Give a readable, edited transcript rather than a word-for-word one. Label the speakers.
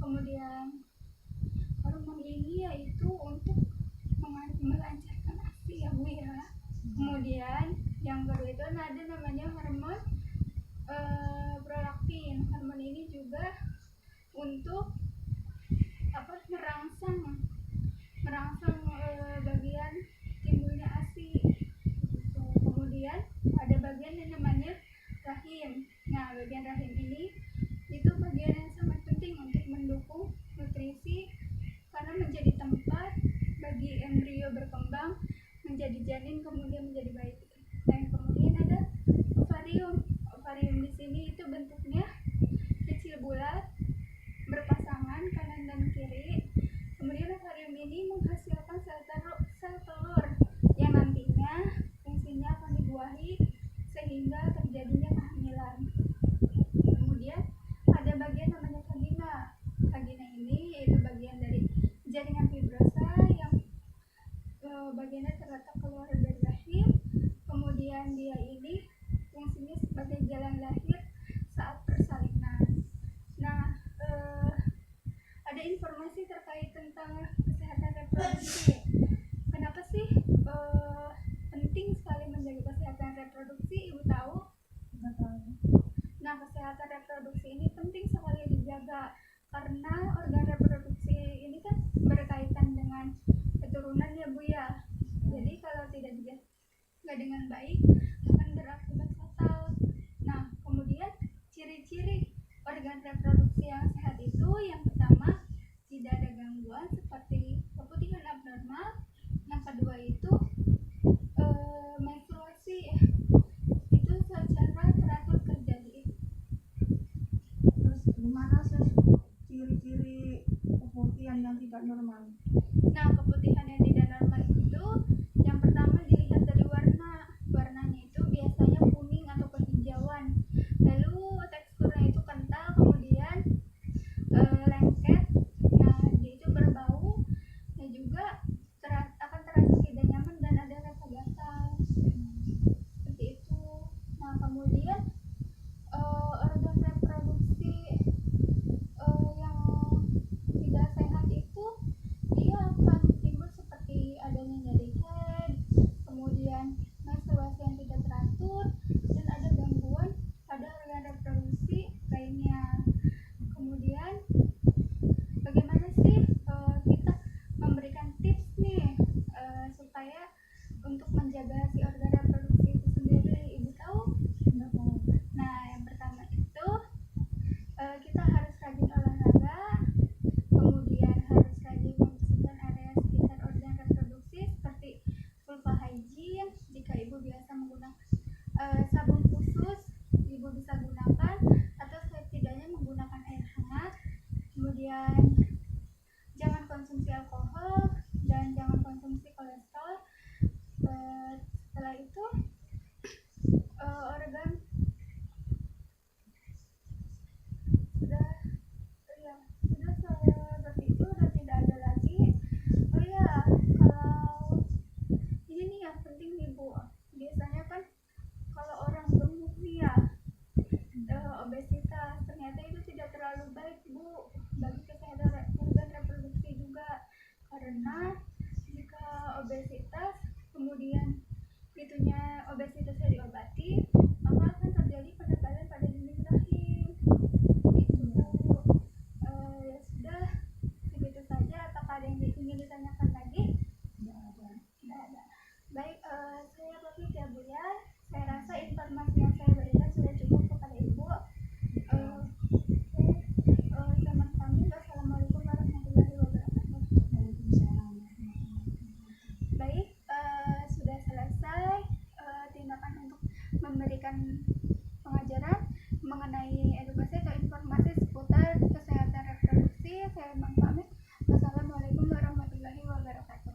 Speaker 1: kemudian hormon ini yaitu untuk melancarkan ASI ya Bu ya. Kemudian yang kedua itu ada namanya hormon prolaktin. Hormon ini juga untuk merangsang bagian timbulnya ASI. Kemudian ada bagian yang namanya rahim. Nah, bagian rahim ini itu bagian yang sangat penting untuk mendukung nutrisi karena menjadi tempat bagi embrio berkembang menjadi janin kemudian menjadi bayi. Dan kemudian ada ovarium. Ovarium di sini itu bentuknya kecil bulat berpasangan kanan dan kiri. Kemudian ovarium ini menghasilkan sel telur yang nantinya fungsinya akan dibuahi sehingga terjadinya kehamilan. Kemudian ada bagian namanya vagina. Vagina ini yaitu bagian dari jaringan fibrosa yang bagiannya terletak keluar dari rahim. Kemudian dia ini fungsinya sebagai jalan lahir saat persalinan. Nah, ada informasi terkait tentang kesehatan reproduksi. Kenapa sih penting sekali menjaga kesehatan reproduksi? Ibu tahu?
Speaker 2: Nggak tahu.
Speaker 1: Nah, kesehatan reproduksi ini penting sekali dijaga karena organ reproduksi ini kan berkaitan dengan keturunan ya Bu ya. Jadi kalau tidak dijaga dengan baik akan berakibat fatal. Nah, kemudian ciri-ciri organ reproduksi yang sehat itu yang pertama tidak ada gangguan seperti keputihan abnormal. Yang kedua itu menstruasi itu secara teratur terjadi.
Speaker 2: Terus gimana sih ciri-ciri keputihan yang tidak normal?
Speaker 1: Nah, keputihan yang tidak normal itu yang pertama dilihat dari warnanya itu biasanya kuning atau kehijauan, lalu teksturnya itu kental, kemudian lengket. Nah, dia itu berbau dan juga akan terasa tidak nyaman dan ada rasa gatal seperti itu. Nah, kemudian organ reproduksi yang tidak sehat itu dia akan timbul seperti adanya nyeri head, kemudian menstruasi yang tidak teratur, dan ada gangguan pada organ reproduksi lainnya. Kemudian bagaimana sih kita memberikan tips nih supaya untuk menjaga si organ reproduksi itu sendiri? Ibu tahu?
Speaker 2: Nggak tahu.
Speaker 1: Nah, yang pertama itu kita harus rajin olahraga, kemudian harus rajin membersihkan area sekitar organ reproduksi seperti vulva hygiene. Jika ibu biasa menggunakan sabun khusus, ibu bisa gunakan atau setidaknya menggunakan air hangat. Kemudian jangan konsumsi alkohol dan jangan konsumsi kolesterol. Setelah itu organ sudah seperti itu, sudah tidak ada lagi. Oh ya, kalau ini nih yang penting nih Bu, biasanya kan kalau orang gemuk nih ya, obesitas, ternyata itu tidak terlalu baik Bu bagi kesehatan organ reproduksi juga, karena jika obesitas kemudian obesitasnya diobati, maka akan terjadi penebalan pada dinding rahim. Itu ya sudah, segitu saja. Apakah ada yang ingin ditanyakan lagi? Tidak ada. Baik, saya pamit ya Bu ya. Saya rasa informasi yang saya berikan sudah cukup kepada Ibu. Selamat pamit. Wassalamualaikum warahmatullahi wabarakatuh. Baik, sudah selesai tindakan untuk memberikan pengajaran mengenai edukasi atau informasi seputar kesehatan reproduksi. Saya pamit. Wassalamualaikum warahmatullahi wabarakatuh.